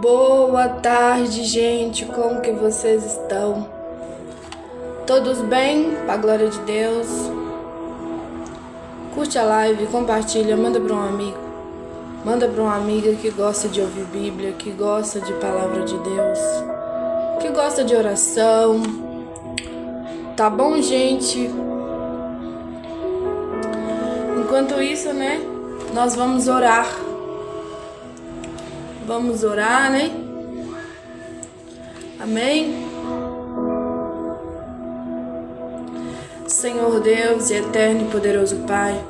Boa tarde, gente. Como que vocês estão? Todos bem? Para a glória de Deus. Curte a live, compartilha, manda para um amigo. Manda para uma amiga que gosta de ouvir Bíblia, que gosta de palavra de Deus, que gosta de oração. Tá bom, gente? Enquanto isso, né? Nós vamos orar. Vamos orar, né? Amém? Senhor Deus e eterno e poderoso Pai,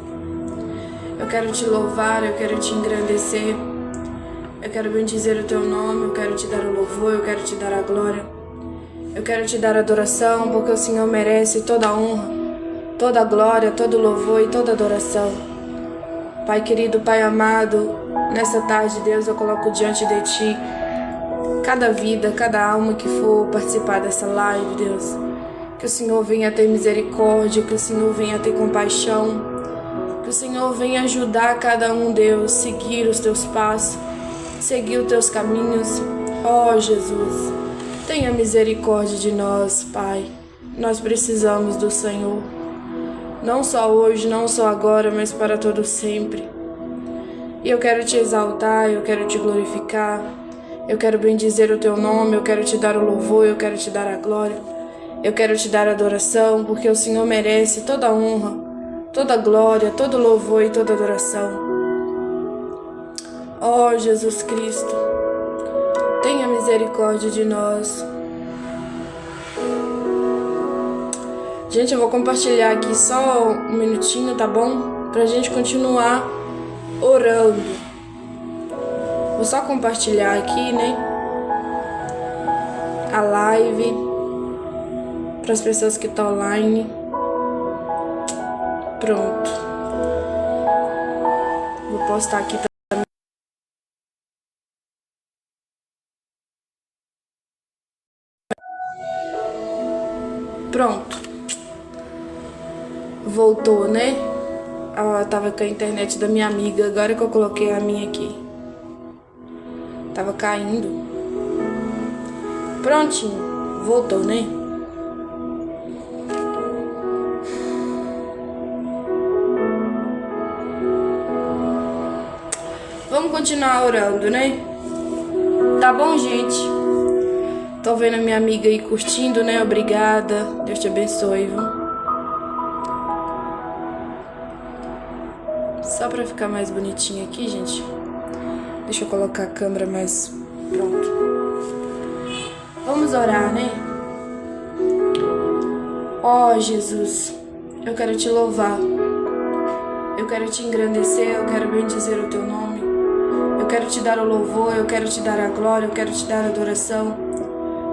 eu quero te louvar, eu quero te engrandecer, eu quero bendizer o teu nome, eu quero te dar o louvor, eu quero te dar a glória, eu quero te dar a adoração, porque o Senhor merece toda a honra, toda a glória, todo o louvor e toda a adoração. Pai querido, Pai amado, nessa tarde, Deus, eu coloco diante de Ti cada vida, cada alma que for participar dessa live, Deus. Que o Senhor venha ter misericórdia, que o Senhor venha ter compaixão, que o Senhor venha ajudar cada um, Deus, seguir os Teus passos, seguir os Teus caminhos. Ó Jesus, tenha misericórdia de nós, Pai. Nós precisamos do Senhor. Não só hoje, não só agora, mas para todo sempre. E eu quero te exaltar, eu quero te glorificar, eu quero bendizer o teu nome, eu quero te dar o louvor, eu quero te dar a glória, eu quero te dar a adoração, porque o Senhor merece toda a honra, toda a glória, todo o louvor e toda a adoração. Ó Jesus Cristo, tenha misericórdia de nós. Gente, eu vou compartilhar aqui só um minutinho, tá bom? Pra gente continuar orando. Vou só compartilhar aqui, né? A live para as pessoas que estão online. Pronto. Vou postar aqui também. Pronto. Voltou, né? Ela tava com a internet da minha amiga, agora que eu coloquei a minha aqui. Tava caindo. Prontinho, voltou, né? Vamos continuar orando, né? Tá bom, gente? Tô vendo a minha amiga aí curtindo, né? Obrigada. Deus te abençoe, viu? Só pra ficar mais bonitinho aqui, gente. Deixa eu colocar a câmera mais... Pronto. Vamos orar, né? Ó Jesus, eu quero te louvar. Eu quero te engrandecer, eu quero bendizer o teu nome. Eu quero te dar o louvor, eu quero te dar a glória, eu quero te dar a adoração.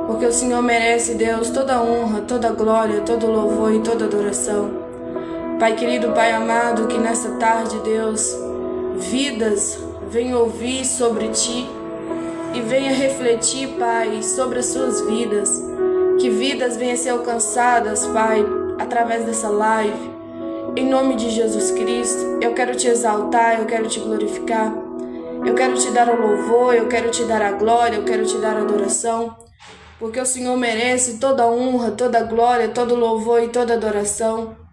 Porque o Senhor merece, Deus, toda a honra, toda a glória, todo o louvor e toda a adoração. Pai querido, Pai amado, que nessa tarde, Deus, vidas venham ouvir sobre Ti e venha refletir, Pai, sobre as suas vidas. Que vidas venham ser alcançadas, Pai, através dessa live. Em nome de Jesus Cristo, eu quero Te exaltar, eu quero Te glorificar. Eu quero Te dar o louvor, eu quero Te dar a glória, eu quero Te dar a adoração. Porque o Senhor merece toda a honra, toda a glória, todo o louvor e toda a adoração.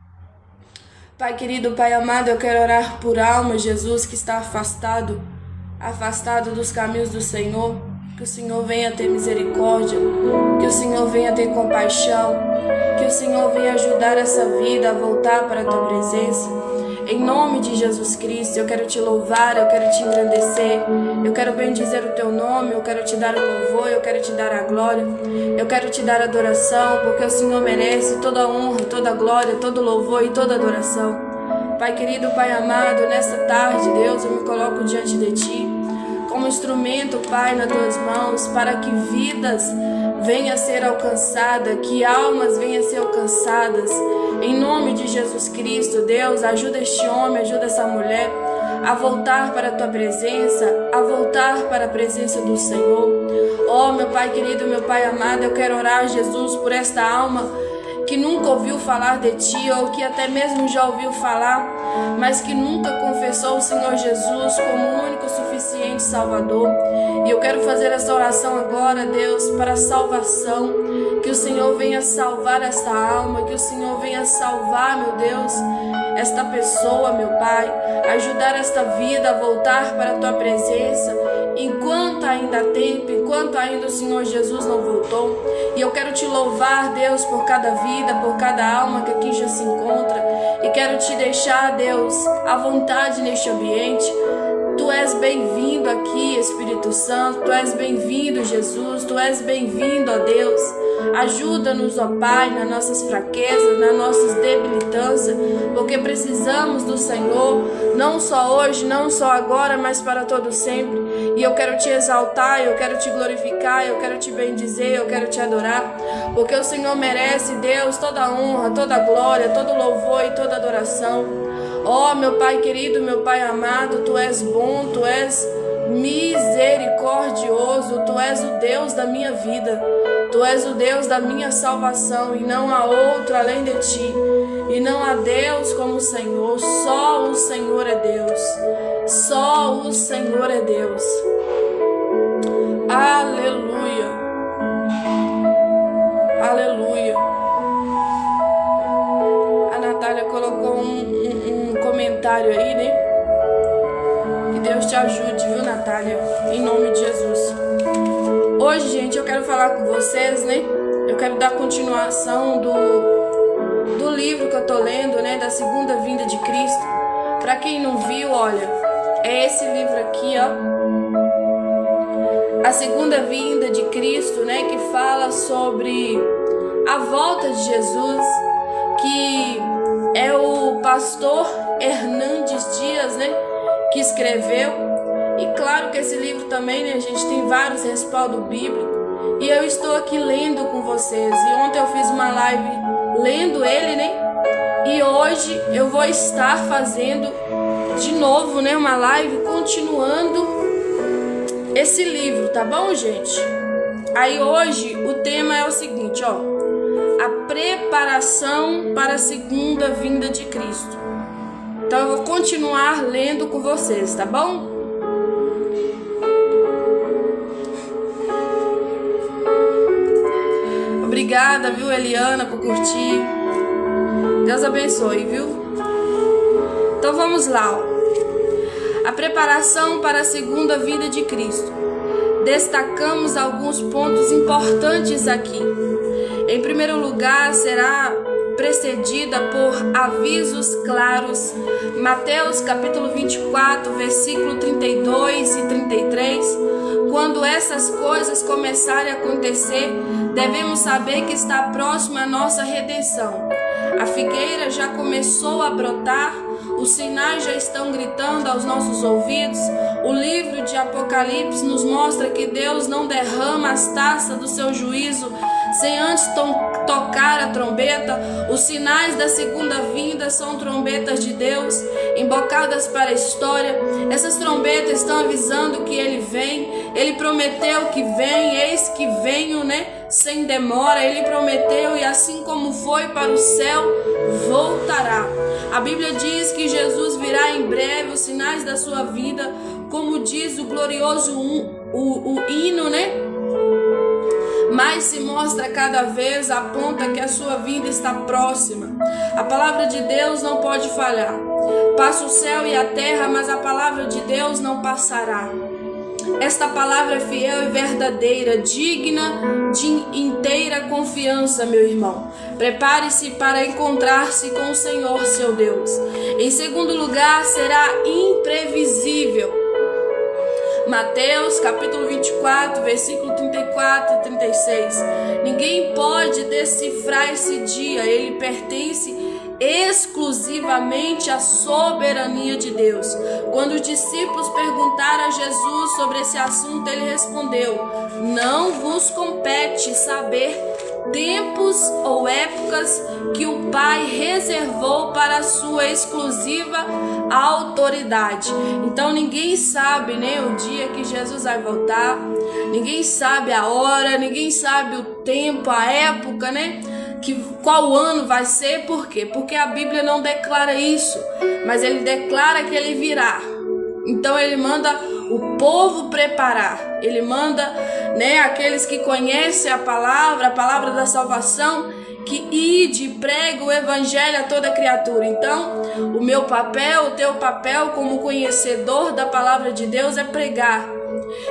Pai querido, Pai amado, eu quero orar por alma, Jesus, que está afastado dos caminhos do Senhor. Que o Senhor venha ter misericórdia, que o Senhor venha ter compaixão, que o Senhor venha ajudar essa vida a voltar para a Tua presença. Em nome de Jesus Cristo, eu quero Te louvar, eu quero Te engrandecer, eu quero bendizer o Teu nome, eu quero Te dar o louvor, eu quero Te dar a glória, eu quero Te dar a adoração, porque o Senhor merece toda a honra, toda a glória, todo o louvor e toda a adoração. Pai querido, Pai amado, nessa tarde, Deus, eu me coloco diante de Ti, como instrumento, Pai, nas Tuas mãos, para que vidas venham a ser alcançadas, que almas venham a ser alcançadas. Em nome de Jesus Cristo, Deus, ajuda este homem, ajuda essa mulher a voltar para a Tua presença, a voltar para a presença do Senhor. Oh, meu Pai querido, meu Pai amado, eu quero orar, Jesus, por esta alma que nunca ouviu falar de Ti, ou que até mesmo já ouviu falar, mas que nunca confessou o Senhor Jesus como o único suficiente Salvador. E eu quero fazer essa oração agora, Deus, para a salvação, que o Senhor venha salvar esta alma, que o Senhor venha salvar, meu Deus, esta pessoa, meu Pai, ajudar esta vida a voltar para a Tua presença, enquanto ainda há tempo, enquanto ainda o Senhor Jesus não voltou. E eu quero Te louvar, Deus, por cada vida, por cada alma que aqui já se encontra, e quero Te deixar, Deus, à vontade neste ambiente. Tu és bem-vindo aqui, Espírito Santo, Tu és bem-vindo, Jesus, Tu és bem-vindo, ó Deus. Ajuda-nos, ó Pai, nas nossas fraquezas, nas nossas debilitâncias, porque precisamos do Senhor, não só hoje, não só agora, mas para todo sempre. E eu quero Te exaltar, eu quero Te glorificar, eu quero Te bendizer, eu quero Te adorar, porque o Senhor merece, Deus, toda a honra, toda a glória, todo o louvor e toda a adoração. Ó, meu Pai querido, meu Pai amado, Tu és bom, Tu és misericordioso, Tu és o Deus da minha vida, Tu és o Deus da minha salvação, e não há outro além de Ti, e não há Deus como o Senhor. Só o Senhor é Deus, só o Senhor é Deus. Aleluia, aleluia. A Natália colocou um comentário aí, né? Que Deus te ajude, viu, Natália? Em nome de Jesus. Hoje, gente, eu quero falar com vocês, né? Eu quero dar continuação do livro que eu tô lendo, né? Da Segunda Vinda de Cristo. Pra quem não viu, olha, é esse livro aqui, ó. A Segunda Vinda de Cristo, né? Que fala sobre a volta de Jesus, que é o pastor Hernandes Dias, né? Que escreveu. E claro que esse livro também, né, gente, tem vários respaldos bíblicos. E eu estou aqui lendo com vocês. E ontem eu fiz uma live lendo ele, né? E hoje eu vou estar fazendo de novo, né, uma live continuando esse livro, tá bom, gente? Aí hoje o tema é o seguinte, ó. A preparação para a segunda vinda de Cristo. Então eu vou continuar lendo com vocês, tá bom? Obrigada, viu, Eliana, por curtir. Deus abençoe, viu? Então vamos lá, ó. A preparação para a segunda vinda de Cristo. Destacamos alguns pontos importantes aqui. Em primeiro lugar, será precedida por avisos claros. Mateus capítulo 24, versículo 32 e 33. Quando essas coisas começarem a acontecer, devemos saber que está próxima a nossa redenção. A figueira já começou a brotar, os sinais já estão gritando aos nossos ouvidos. O livro de Apocalipse nos mostra que Deus não derrama as taças do seu juízo sem antes tocar a trombeta. Os sinais da segunda vinda são trombetas de Deus, embocadas para a história. Essas trombetas estão avisando que Ele vem. Ele prometeu que vem, eis que venho, né? Sem demora. Ele prometeu, e assim como foi para o céu, voltará. A Bíblia diz que Jesus virá em breve, os sinais da sua vida, como diz o glorioso o hino, né? Mas se mostra cada vez, aponta que a sua vinda está próxima. A palavra de Deus não pode falhar. Passa o céu e a terra, mas a palavra de Deus não passará. Esta palavra é fiel e verdadeira, digna de inteira confiança, meu irmão. Prepare-se para encontrar-se com o Senhor, seu Deus. Em segundo lugar, será imprevisível. Mateus capítulo 24, versículo 34 e 36. Ninguém pode decifrar esse dia, ele pertence exclusivamente à soberania de Deus. Quando os discípulos perguntaram a Jesus sobre esse assunto, ele respondeu: não vos compete saber tempos ou épocas que o Pai reservou para a sua exclusiva autoridade. Então ninguém sabe, né, o dia que Jesus vai voltar, ninguém sabe a hora, ninguém sabe o tempo, a época, né, qual ano vai ser, por quê? Porque a Bíblia não declara isso, mas ele declara que ele virá. Então ele manda o povo preparar, ele manda, né, aqueles que conhecem a palavra da salvação, que ide, prega o evangelho a toda criatura. Então, o meu papel, o teu papel como conhecedor da palavra de Deus é pregar.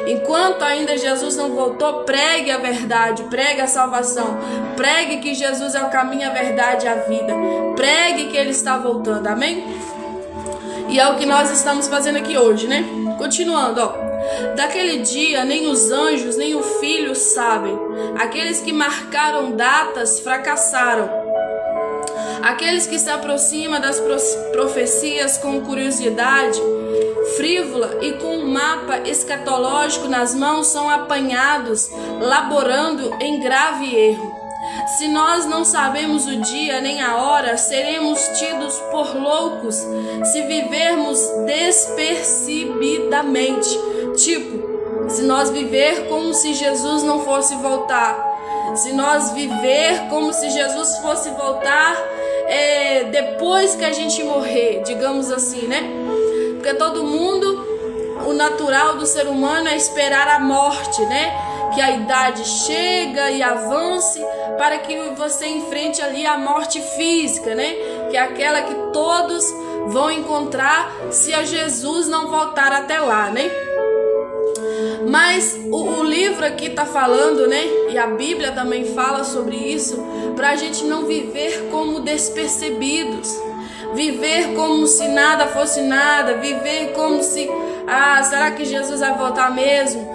Enquanto ainda Jesus não voltou, pregue a verdade, pregue a salvação, pregue que Jesus é o caminho, a verdade e a vida, pregue que ele está voltando, amém? E é o que nós estamos fazendo aqui hoje, né? Continuando, ó. Daquele dia nem os anjos nem o Filho sabem. Aqueles que marcaram datas fracassaram. Aqueles que se aproximam das profecias com curiosidade frívola e com um mapa escatológico nas mãos são apanhados, laborando em grave erro. Se nós não sabemos o dia nem a hora, seremos tidos por loucos se vivermos despercebidamente. Tipo, se nós viver como se Jesus não fosse voltar, se nós viver como se Jesus fosse voltar depois que a gente morrer, digamos assim, né? Porque todo mundo, o natural do ser humano é esperar a morte, né? Que a idade chega e avance para que você enfrente ali a morte física, né? Que é aquela que todos vão encontrar se a Jesus não voltar até lá, né? Mas o livro aqui está falando, né? E a Bíblia também fala sobre isso, para a gente não viver como despercebidos, viver como se nada fosse nada, viver como se, será que Jesus vai voltar mesmo?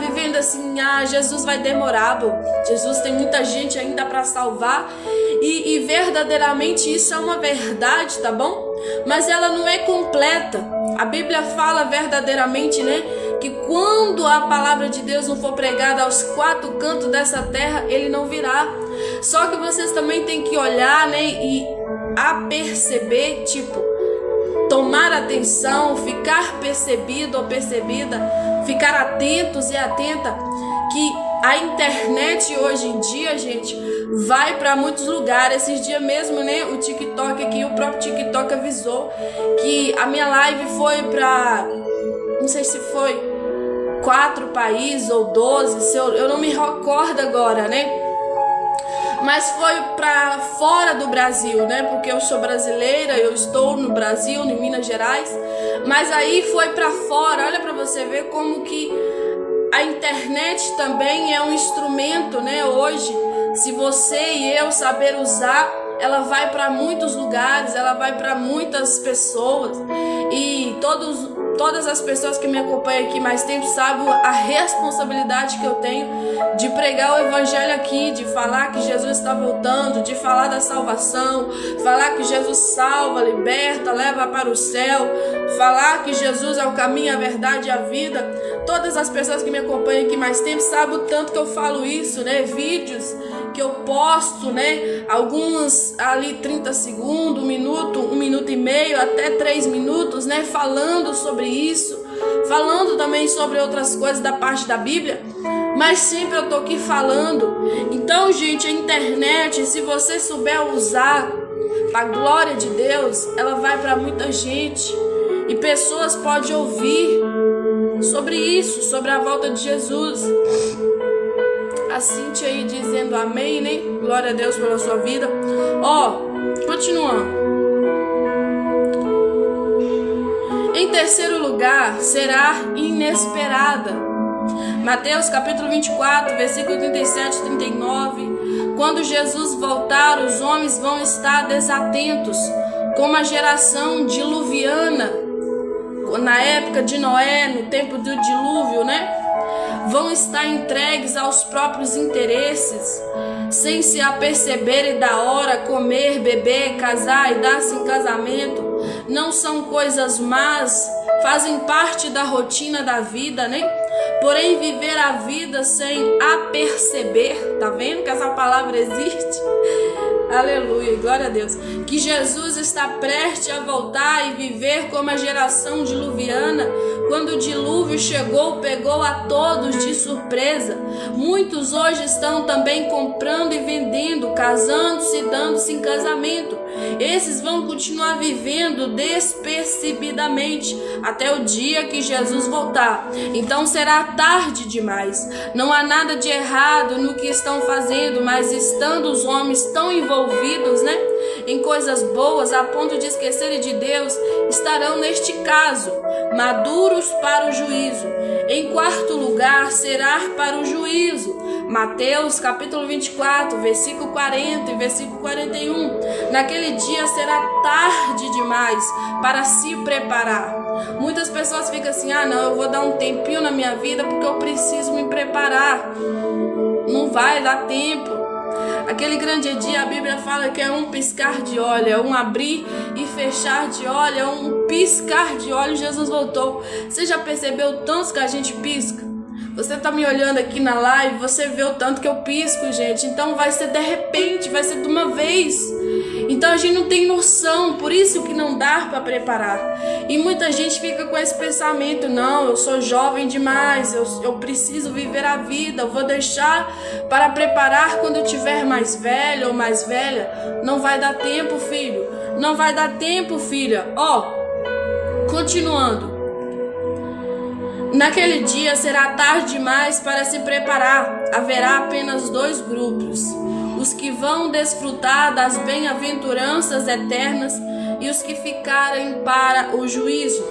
Vivendo assim, Jesus vai demorar, Jesus tem muita gente ainda para salvar, e verdadeiramente isso é uma verdade, tá bom? Mas ela não é completa. A Bíblia fala verdadeiramente, né, que quando a palavra de Deus não for pregada aos quatro cantos dessa terra, ele não virá. Só que vocês também têm que olhar, né, e perceber, tipo, tomar atenção, ficar percebido ou percebida, ficar atentos e atenta, que a internet hoje em dia, gente, vai para muitos lugares. Esses dias mesmo, né, o TikTok aqui, o próprio TikTok avisou que a minha live foi para, não sei se foi 4 países ou 12, eu não me recordo agora, né? Mas foi para fora do Brasil, né? Porque eu sou brasileira, eu estou no Brasil, em Minas Gerais. Mas aí foi para fora. Olha para você ver como que a internet também é um instrumento, né? Hoje, se você e eu saber usar, ela vai para muitos lugares, ela vai para muitas pessoas. E todas as pessoas que me acompanham aqui mais tempo sabem a responsabilidade que eu tenho de pregar o evangelho aqui, de falar que Jesus está voltando, de falar da salvação, falar que Jesus salva, liberta, leva para o céu, falar que Jesus é o caminho, a verdade e a vida. Todas as pessoas que me acompanham aqui mais tempo sabem o tanto que eu falo isso, né? Vídeos que eu posto, né? Alguns ali 30 segundos, 1 minuto e meio, até 3 minutos, né? Falando sobre isso, falando também sobre outras coisas da parte da Bíblia, mas sempre eu tô aqui falando. Então, gente, a internet, se você souber usar a glória de Deus, ela vai para muita gente e pessoas podem ouvir sobre isso, sobre a volta de Jesus. A Cíntia aí dizendo amém, né? Glória a Deus pela sua vida. Continuando. Em terceiro lugar, será inesperada. Mateus capítulo 24, versículo 37 e 39. Quando Jesus voltar, os homens vão estar desatentos, como a geração diluviana, na época de Noé, no tempo do dilúvio, né? Vão estar entregues aos próprios interesses, sem se aperceberem da hora, comer, beber, casar e dar-se em casamento. Não são coisas más, fazem parte da rotina da vida, né? Porém, viver a vida sem aperceber, tá vendo que essa palavra existe? Aleluia, glória a Deus. Que Jesus está prestes a voltar e viver como a geração diluviana. Quando o dilúvio chegou, pegou a todos de surpresa. Muitos hoje estão também comprando e vendendo, casando-se e dando-se em casamento. Esses vão continuar vivendo despercebidamente até o dia que Jesus voltar. Então será tarde demais. Não há nada de errado no que estão fazendo, mas estando os homens tão envolvidos, em coisas boas a ponto de esquecerem de Deus, estarão neste caso maduros para o juízo. Em quarto lugar, será para o juízo. Mateus capítulo 24, versículo 40 e versículo 41. Naquele dia será tarde demais para se preparar. Muitas pessoas ficam assim, não, eu vou dar um tempinho na minha vida porque eu preciso me preparar. Não vai dar tempo. Aquele grande dia, a Bíblia fala que é um piscar de olho, é um abrir e fechar de olho, é um piscar de olho. Jesus voltou. Você já percebeu o tanto que a gente pisca? Você tá me olhando aqui na live, você vê o tanto que eu pisco, gente. Então vai ser de repente, vai ser de uma vez. Então a gente não tem noção, por isso que não dá para preparar. E muita gente fica com esse pensamento, não, eu sou jovem demais, eu preciso viver a vida, eu vou deixar para preparar quando eu tiver mais velho ou mais velha. Não vai dar tempo, filho, não vai dar tempo, filha. Continuando. Naquele dia será tarde demais para se preparar. Haverá apenas 2 grupos: os que vão desfrutar das bem-aventuranças eternas e os que ficarem para o juízo.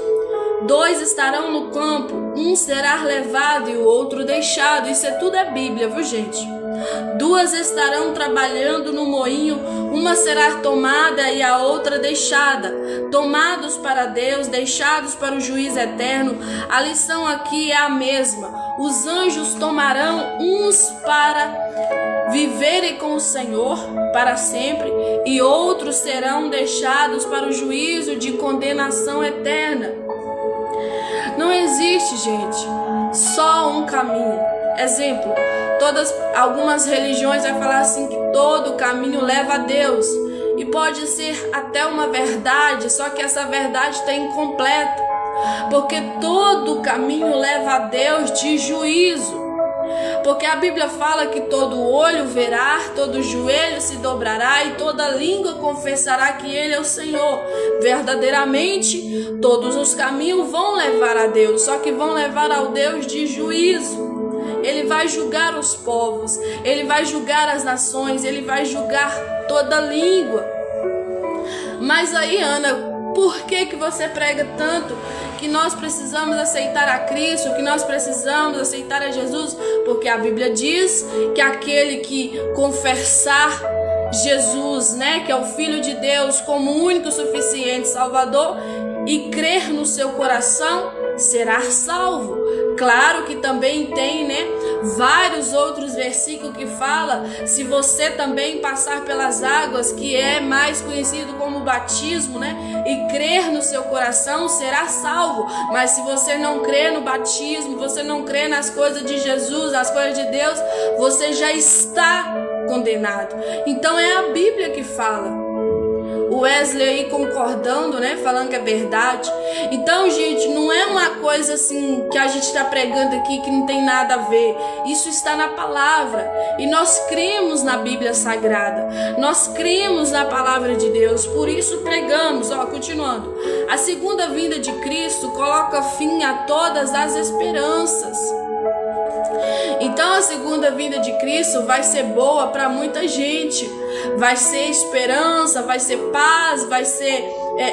2 estarão no campo, um será levado e o outro deixado. Isso tudo é Bíblia, viu, gente? 2 estarão trabalhando no moinho, uma será tomada e a outra deixada. Tomados para Deus, deixados para o juízo eterno. A lição aqui é a mesma. Os anjos tomarão uns para viverem com o Senhor para sempre, e outros serão deixados para o juízo de condenação eterna. Não existe, gente, só um caminho. Exemplo, algumas religiões vai falar assim que todo caminho leva a Deus. E pode ser até uma verdade, só que essa verdade está incompleta. Porque todo caminho leva a Deus de juízo. Porque a Bíblia fala que todo olho verá, todo joelho se dobrará e toda língua confessará que Ele é o Senhor. Verdadeiramente, todos os caminhos vão levar a Deus, só que vão levar ao Deus de juízo. Ele vai julgar os povos, Ele vai julgar as nações, Ele vai julgar toda língua. Mas aí, Ana, por que você prega tanto que nós precisamos aceitar a Cristo, que nós precisamos aceitar a Jesus? Porque a Bíblia diz que aquele que confessar Jesus, que é o Filho de Deus como único, suficiente Salvador, e crer no seu coração, será salvo. Claro que também tem, vários outros versículos que fala, se você também passar pelas águas, que é mais conhecido como batismo, e crer no seu coração, será salvo. Mas se você não crer no batismo, você não crer nas coisas de Jesus, nas coisas de Deus, você já está condenado. Então é a Bíblia que fala. O Wesley aí concordando, falando que é verdade. Então, gente, não é uma coisa assim que a gente está pregando aqui que não tem nada a ver. Isso está na palavra. E nós cremos na Bíblia Sagrada. Nós cremos na palavra de Deus. Por isso pregamos. Continuando. A segunda vinda de Cristo coloca fim a todas as esperanças. Então a segunda vinda de Cristo vai ser boa para muita gente. Vai ser esperança, vai ser paz, vai ser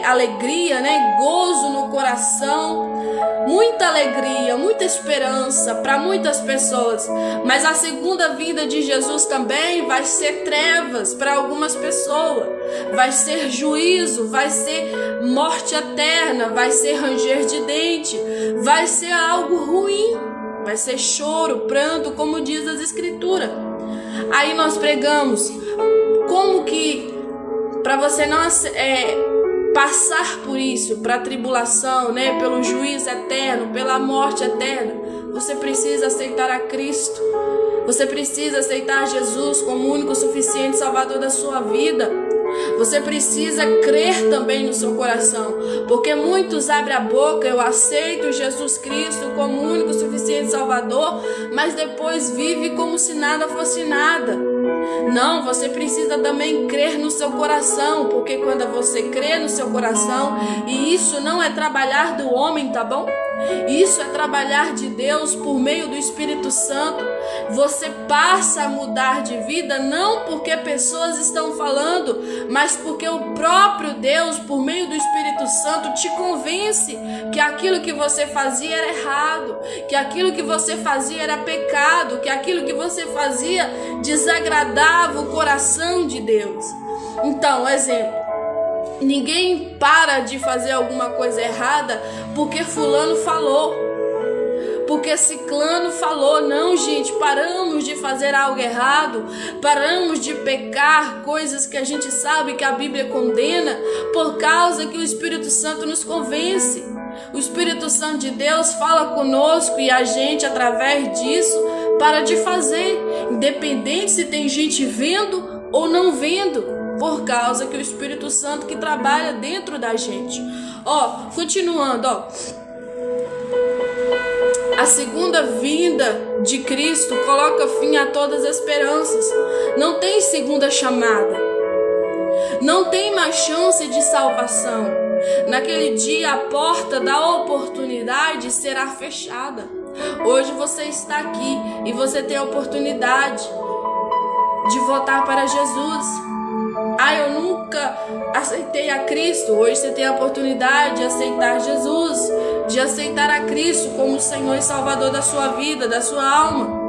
alegria, gozo no coração. Muita alegria, muita esperança para muitas pessoas. Mas a segunda vinda de Jesus também vai ser trevas para algumas pessoas. Vai ser juízo, vai ser morte eterna, vai ser ranger de dente, vai ser algo ruim. Vai ser choro, pranto, como diz as Escrituras. Aí nós pregamos como que para você não passar por isso, para a tribulação, pelo juízo eterno, pela morte eterna, você precisa aceitar a Cristo. Você precisa aceitar Jesus como o único suficiente Salvador da sua vida. Você precisa crer também no seu coração, porque muitos abrem a boca, eu aceito Jesus Cristo como o único suficiente Salvador, mas depois vive como se nada fosse nada. Não, você precisa também crer no seu coração, porque quando você crê no seu coração, e isso não é trabalhar do homem, tá bom? Isso é trabalhar de Deus por meio do Espírito Santo. Você passa a mudar de vida não porque pessoas estão falando, mas porque o próprio Deus, por meio do Espírito Santo, te convence que aquilo que você fazia era errado, que aquilo que você fazia era pecado, que aquilo que você fazia desagradava o coração de Deus. Então, exemplo. Ninguém para de fazer alguma coisa errada porque fulano falou, porque ciclano falou. Não, gente, paramos de fazer algo errado, paramos de pecar coisas que a gente sabe que a Bíblia condena, por causa que o Espírito Santo nos convence. O Espírito Santo de Deus fala conosco e a gente, através disso, para de fazer, independente se tem gente vendo ou não vendo. Por causa que o Espírito Santo que trabalha dentro da gente. Continuando, a segunda vinda de Cristo coloca fim a todas as esperanças. Não tem segunda chamada. Não tem mais chance de salvação. Naquele dia a porta da oportunidade será fechada. Hoje você está aqui e você tem a oportunidade de voltar para Jesus. Eu nunca aceitei a Cristo. Hoje você tem a oportunidade de aceitar Jesus, de aceitar a Cristo como Senhor e Salvador da sua vida, da sua alma.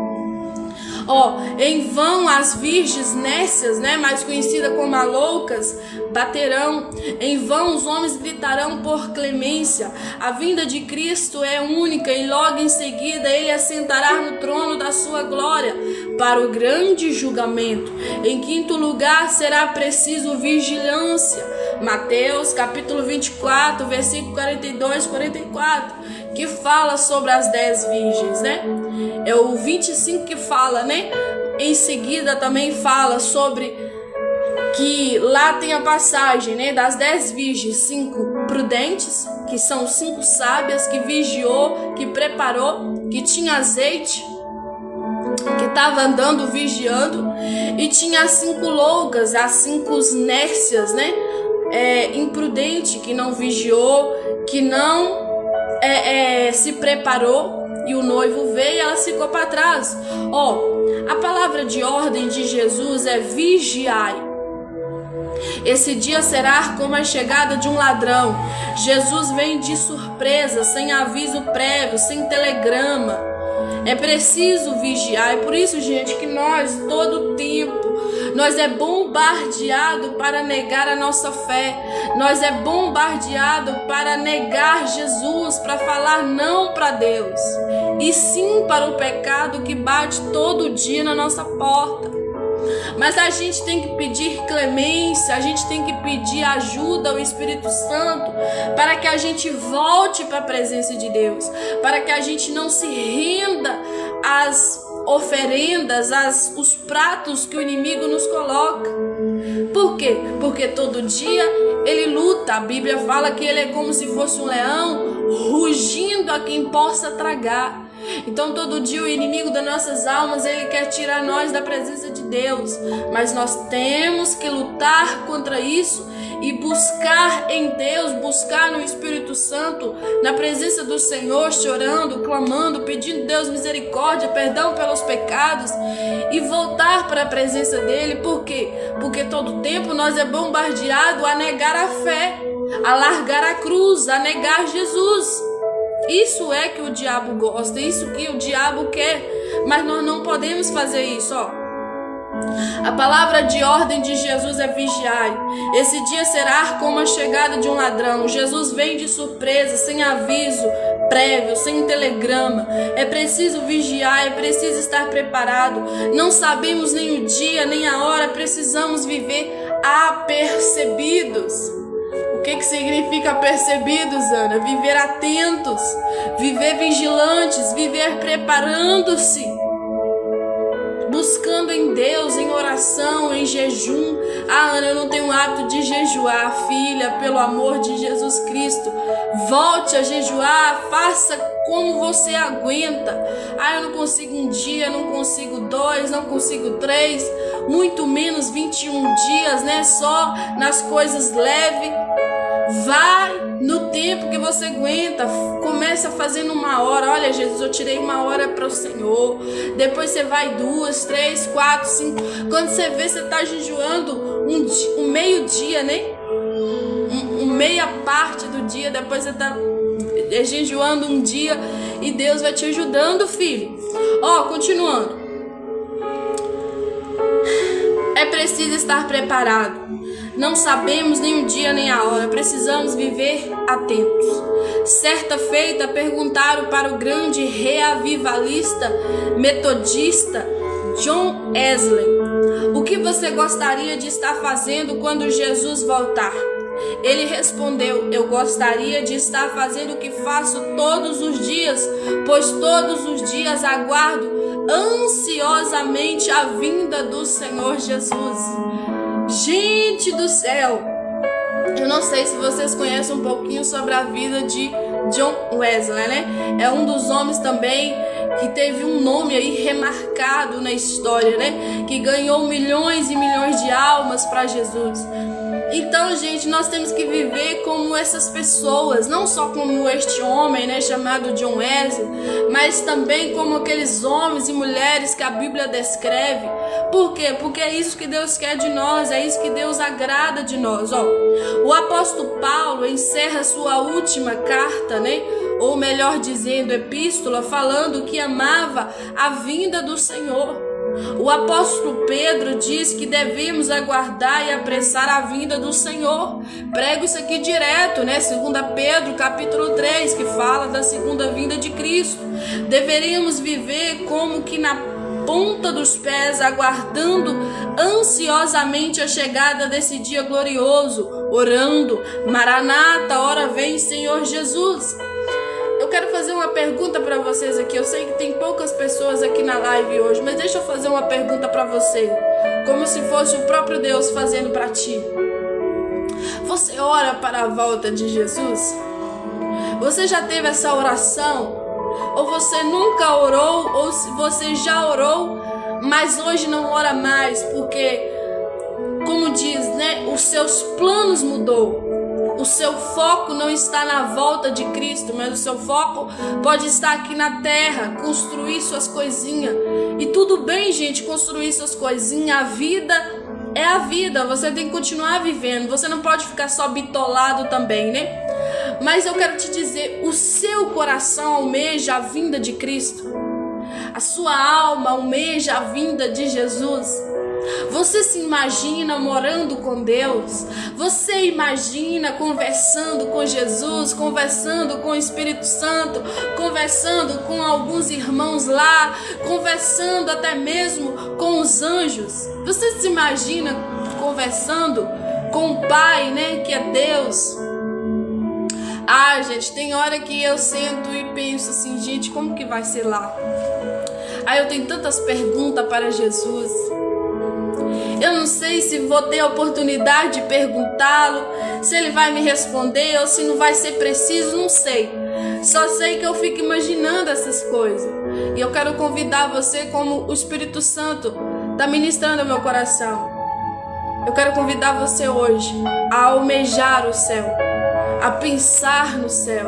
Em vão as virgens nécias, mais conhecida como as loucas, baterão. Em vão os homens gritarão por clemência. A vinda de Cristo é única e logo em seguida ele assentará no trono da sua glória para o grande julgamento. Em quinto lugar será preciso vigilância. Mateus capítulo 24, versículo 42 e 44, que fala sobre as 10 virgens, É o 25 que fala, Em seguida também fala sobre que lá tem a passagem, das 10 virgens, 5 prudentes, que são 5 sábias, que vigiou, que preparou, que tinha azeite, que estava andando, vigiando, e tinha as 5 loucas, as 5 nécias, imprudente, que não vigiou, que não se preparou, e o noivo veio e ela ficou para trás. A palavra de ordem de Jesus é vigiai. Esse dia será como a chegada de um ladrão. Jesus vem de surpresa, sem aviso prévio, sem telegrama. É preciso vigiar. É por isso, gente, que nós, todo tempo, nós é bombardeado para negar a nossa fé. Nós é bombardeado para negar Jesus, para falar não para Deus. E sim para o pecado que bate todo dia na nossa porta. Mas a gente tem que pedir clemência, a gente tem que pedir ajuda ao Espírito Santo para que a gente volte para a presença de Deus, para que a gente não se renda às oferendas, os pratos que o inimigo nos coloca. Por quê? Porque todo dia ele luta. A Bíblia fala que ele é como se fosse um leão rugindo a quem possa tragar. Então todo dia o inimigo das nossas almas, ele quer tirar nós da presença de Deus, mas nós temos que lutar contra isso e buscar em Deus, buscar no Espírito Santo, na presença do Senhor, chorando, clamando, pedindo a Deus misericórdia, perdão pelos pecados e voltar para a presença dele. Por quê? Porque todo tempo nós é bombardeado a negar a fé, a largar a cruz, a negar Jesus. Isso é que o diabo gosta, isso que o diabo quer, mas nós não podemos fazer isso, A palavra de ordem de Jesus é vigiai. Esse dia será como a chegada de um ladrão. Jesus vem de surpresa, sem aviso prévio, sem telegrama. É preciso vigiar, é preciso estar preparado. Não sabemos nem o dia, nem a hora, precisamos viver apercebidos. O que significa percebidos, Ana? Viver atentos, viver vigilantes, viver preparando-se. buscando em Deus, em oração, em jejum. Ah, Ana, eu não tenho o hábito de jejuar. Filha, pelo amor de Jesus Cristo, volte a jejuar, faça como você aguenta. Ah, eu não consigo um dia, não consigo 2, não consigo 3, muito menos 21 dias, né? Só nas coisas leves. Vai no tempo que você aguenta. Começa fazendo 1 hora. Olha, Jesus, eu tirei 1 hora para o Senhor. Depois você vai 2, 3, 4, 5. Quando você vê, você está jejuando um meio-dia, né? Meia parte do dia. Depois você está jejuando um dia. E Deus vai te ajudando, filho. Ó, continuando. É preciso estar preparado. Não sabemos nem o dia nem a hora, precisamos viver atentos. Certa feita perguntaram para o grande reavivalista metodista John Wesley: o que você gostaria de estar fazendo quando Jesus voltar? Ele respondeu: eu gostaria de estar fazendo o que faço todos os dias, pois todos os dias aguardo ansiosamente a vinda do Senhor Jesus. Gente do céu, eu não sei se vocês conhecem um pouquinho sobre a vida de John Wesley, né? É um dos homens também que teve um nome aí remarcado na história, né? Que ganhou milhões e milhões de almas para Jesus. Então, gente, nós temos que viver como essas pessoas, não só como este homem, né, chamado John Wesley, mas também como aqueles homens e mulheres que a Bíblia descreve. Por quê? Porque é isso que Deus quer de nós, é isso que Deus agrada de nós. Ó, o apóstolo Paulo encerra sua última carta, né, ou melhor dizendo, epístola, falando que amava a vinda do Senhor. O apóstolo Pedro diz que devemos aguardar e apressar a vinda do Senhor. Prego isso aqui direto, né? 2 Pedro capítulo 3, que fala da segunda vinda de Cristo. Deveríamos viver como que na ponta dos pés, aguardando ansiosamente a chegada desse dia glorioso, orando: Maranata, ora vem Senhor Jesus. Eu quero fazer uma pergunta para vocês aqui. Eu sei que tem poucas pessoas aqui na live hoje, mas deixa eu fazer uma pergunta para você, como se fosse o próprio Deus fazendo para ti. Você ora para a volta de Jesus? Você já teve essa oração? Ou você nunca orou? Ou se você já orou, mas hoje não ora mais, porque, como diz, né, os seus planos mudou. O seu foco não está na volta de Cristo, mas o seu foco pode estar aqui na terra, construir suas coisinhas. E tudo bem, gente, construir suas coisinhas. A vida é a vida, você tem que continuar vivendo. Você não pode ficar só bitolado também, né? Mas eu quero te dizer, o seu coração almeja a vinda de Cristo. A sua alma almeja a vinda de Jesus. Você se imagina morando com Deus? Você imagina conversando com Jesus, conversando com o Espírito Santo, conversando com alguns irmãos lá, conversando até mesmo com os anjos? Você se imagina conversando com o Pai, né, que é Deus? Ah, gente, tem hora que eu sento e penso assim, gente, como que vai ser lá? Aí eu tenho tantas perguntas para Jesus. Eu não sei se vou ter a oportunidade de perguntá-lo, se ele vai me responder ou se não vai ser preciso, não sei. Só sei que eu fico imaginando essas coisas. E eu quero convidar você, como o Espírito Santo está ministrando ao meu coração. Eu quero convidar você hoje a almejar o céu, a pensar no céu.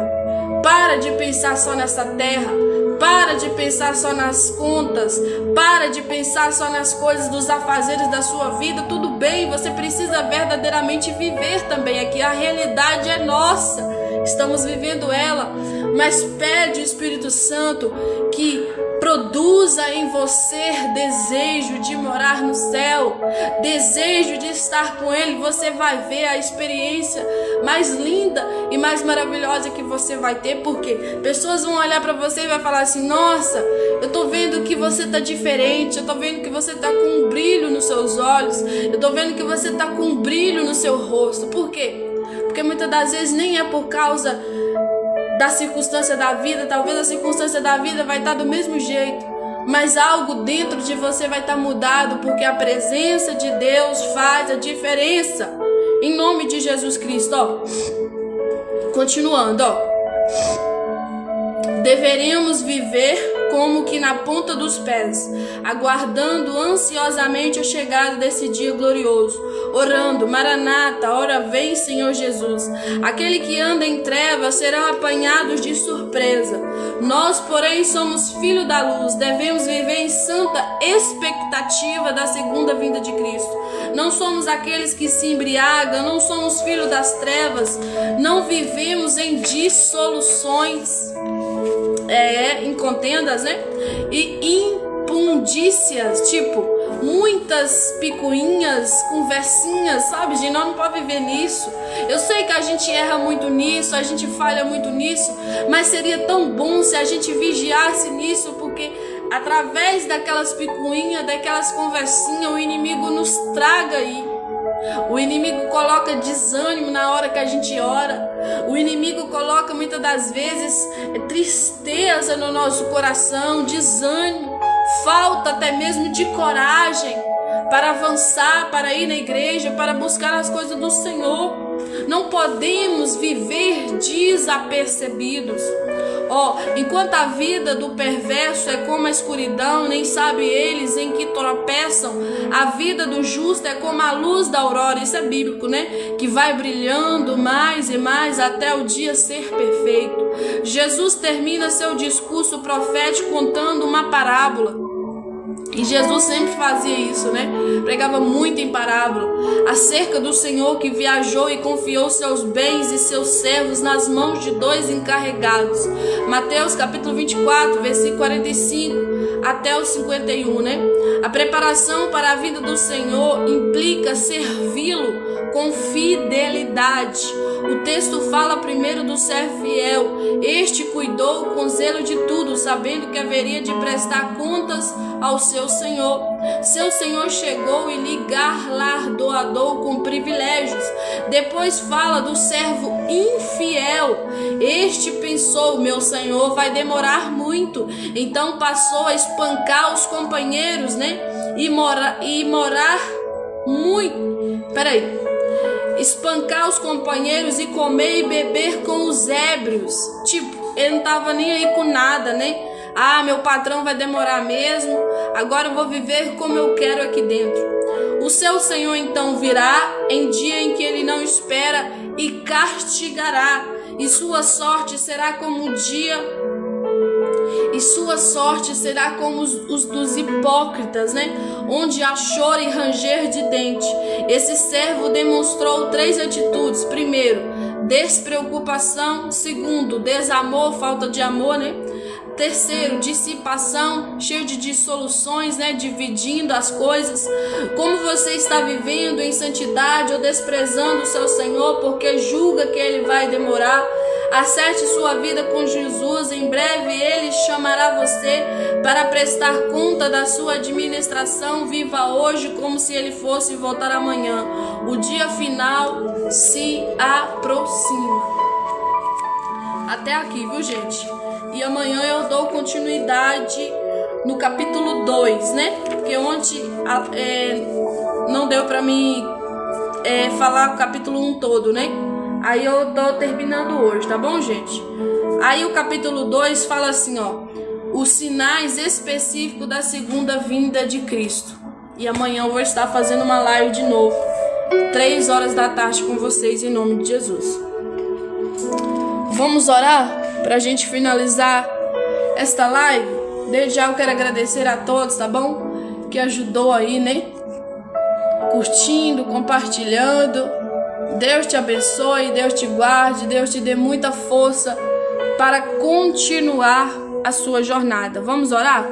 Para de pensar só nessa terra. Para de pensar só nas contas. Para de pensar só nas coisas dos afazeres da sua vida. Tudo bem, você precisa verdadeiramente viver também aqui. A realidade é nossa. Estamos vivendo ela. Mas pede o Espírito Santo que produza em você desejo de morar no céu, desejo de estar com Ele. Você vai ver a experiência mais linda e mais maravilhosa que você vai ter, porque pessoas vão olhar para você e vai falar assim: nossa, eu tô vendo que você tá diferente, eu tô vendo que você tá com um brilho nos seus olhos, eu tô vendo que você tá com um brilho no seu rosto. Por quê? Porque muitas das vezes nem é por causa da circunstância da vida. Talvez a circunstância da vida vai estar do mesmo jeito, mas algo dentro de você vai estar mudado, porque a presença de Deus faz a diferença. Em nome de Jesus Cristo, ó. Continuando, ó. Deveríamos viver como que na ponta dos pés, aguardando ansiosamente a chegada desse dia glorioso, orando: Maranata, ora vem, Senhor Jesus. Aquele que anda em trevas serão apanhados de surpresa. Nós, porém, somos filhos da luz, devemos viver em santa expectativa da segunda vinda de Cristo. Não somos aqueles que se embriagam, não somos filhos das trevas, não vivemos em dissoluções, em contendas, né? E impundícias, tipo, muitas picuinhas, conversinhas, sabe? Gente, nós não pode viver nisso. Eu sei que a gente erra muito nisso, a gente falha muito nisso, mas seria tão bom se a gente vigiasse nisso, porque através daquelas picuinhas, daquelas conversinhas, o inimigo nos traga aí. O inimigo coloca desânimo na hora que a gente ora. O inimigo coloca muitas das vezes tristeza no nosso coração, desânimo, falta até mesmo de coragem para avançar, para ir na igreja, para buscar as coisas do Senhor. Não podemos viver desapercebidos. Enquanto a vida do perverso é como a escuridão, nem sabe eles em que tropeçam, a vida do justo é como a luz da aurora. Isso é bíblico, né? Que vai brilhando mais e mais até o dia ser perfeito. Jesus termina seu discurso profético contando uma parábola. E Jesus sempre fazia isso, né? Pregava muito em parábola acerca do Senhor que viajou e confiou seus bens e seus servos nas mãos de 2 encarregados. Mateus capítulo 24, versículo 45 até o 51, né? A preparação para a vida do Senhor implica servi-lo com fidelidade. O texto fala primeiro do servo fiel. Este cuidou com zelo de tudo, sabendo que haveria de prestar contas ao seu Senhor. Seu Senhor chegou e lhe galardoador com privilégios. Depois fala do servo infiel. Este pensou: meu Senhor vai demorar muito. Então passou a espancar os companheiros, né? Espancar os companheiros e comer e beber com os ébrios. Tipo, ele não tava nem aí com nada, né? Meu patrão vai demorar mesmo, agora eu vou viver como eu quero aqui dentro. O seu Senhor então virá em dia em que ele não espera e castigará, e sua sorte será como os dos hipócritas, né? Onde há choro e ranger de dente. Esse servo demonstrou 3 atitudes. Primeiro, despreocupação. Segundo, desamor, falta de amor, né? Terceiro, dissipação, cheio de dissoluções, né? Dividindo as coisas. Como você está vivendo em santidade ou desprezando o seu Senhor porque julga que ele vai demorar? Acerte sua vida com Jesus. Em breve ele chamará você para prestar conta da sua administração. Viva hoje como se ele fosse voltar amanhã. O dia final se aproxima. Até aqui, viu, gente? E amanhã eu dou continuidade no capítulo 2, né? Porque ontem não deu pra mim falar o capítulo 1 todo, né? Aí eu tô terminando hoje, tá bom, gente? Aí o capítulo 2 fala assim, ó: os sinais específicos da segunda vinda de Cristo. E amanhã eu vou estar fazendo uma live de novo, 3 horas da tarde com vocês, em nome de Jesus. Vamos orar pra gente finalizar esta live? Desde já eu quero agradecer a todos, tá bom? Que ajudou aí, né? Curtindo, compartilhando. Deus te abençoe, Deus te guarde, Deus te dê muita força para continuar a sua jornada. Vamos orar?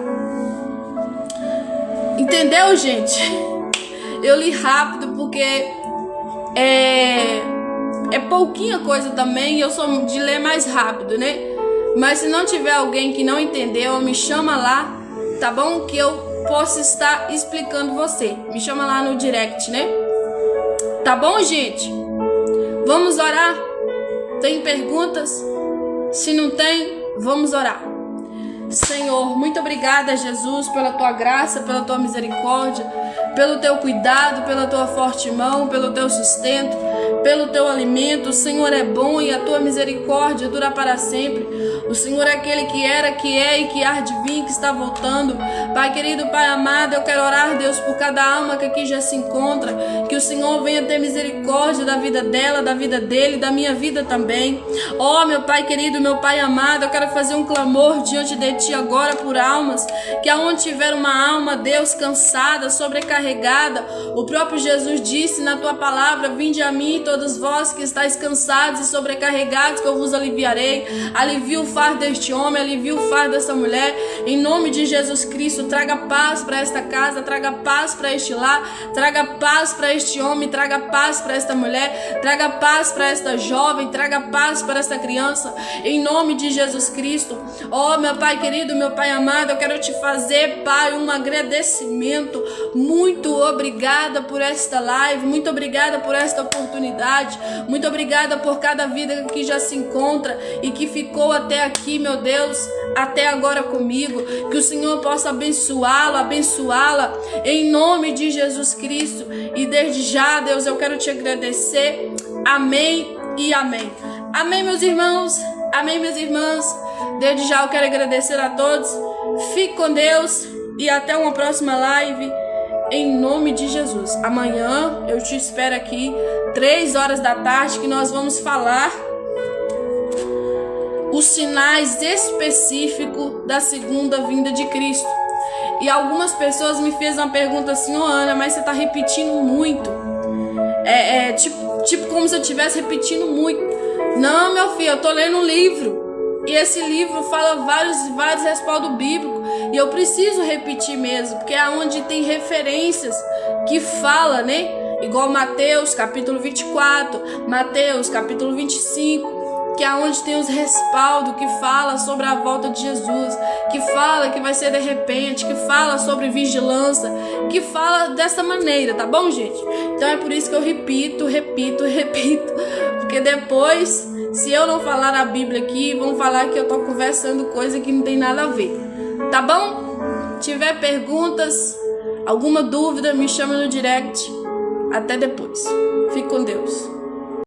Entendeu, gente? Eu li rápido porque é pouquinha coisa também, eu sou de ler mais rápido, né? Mas se não tiver alguém que não entendeu, me chama lá, tá bom? Que eu posso estar explicando você. Me chama lá no direct, né? Tá bom, gente? Vamos orar? Tem perguntas? Se não tem, vamos orar. Senhor, muito obrigada, Jesus, pela tua graça, pela tua misericórdia, pelo teu cuidado, pela tua forte mão, pelo teu sustento, pelo teu alimento. O Senhor é bom e a tua misericórdia dura para sempre. O Senhor é aquele que era, que é e que há de vir, que está voltando. Pai querido, Pai amado, eu quero orar, Deus, por cada alma que aqui já se encontra, que o Senhor venha ter misericórdia da vida dela, da vida dele, da minha vida também. Ó, meu Pai querido, meu Pai amado, eu quero fazer um clamor diante de Ti agora por almas, que aonde tiver uma alma, Deus, cansada, sobrecarregada, o próprio Jesus disse na Tua palavra: vinde a mim, todos vós que estáis cansados e sobrecarregados, que eu vos aliviarei. Alivia o fardo deste homem, alivia o fardo dessa mulher, em nome de Jesus Cristo. Traga paz para esta casa, traga paz para este lar, traga paz para este homem, traga paz para esta mulher, traga paz para esta jovem, traga paz para esta criança, em nome de Jesus Cristo. Ó, meu Pai querido, meu Pai amado, eu quero te fazer, Pai, um agradecimento. Muito obrigada por esta live, muito obrigada por esta oportunidade, muito obrigada por cada vida que já se encontra e que ficou até aqui, meu Deus, até agora comigo. Que o Senhor possa abençoá-la em nome de Jesus Cristo. E desde já, Deus, eu quero te agradecer. Amém e amém. Amém, meus irmãos. Amém, minhas irmãs. Desde já eu quero agradecer a todos. Fique com Deus e até uma próxima live, em nome de Jesus. Amanhã eu te espero aqui 3 horas da tarde, que nós vamos falar os sinais específicos da segunda vinda de Cristo. E algumas pessoas me fez uma pergunta assim: ô Ana, mas você tá repetindo muito. Tipo como se eu estivesse repetindo muito. Não, meu filho, eu tô lendo um livro. E esse livro fala vários respaldos bíblicos. E eu preciso repetir mesmo, porque é onde tem referências que fala, né? Igual Mateus capítulo 24, Mateus capítulo 25, que é onde tem os respaldos que fala sobre a volta de Jesus, que fala que vai ser de repente, que fala sobre vigilância, que fala dessa maneira, tá bom, gente? Então é por isso que eu repito, porque depois, se eu não falar a Bíblia aqui, vão falar que eu tô conversando coisa que não tem nada a ver, tá bom? Tiver perguntas, alguma dúvida, me chama no direct. Até depois. Fique com Deus.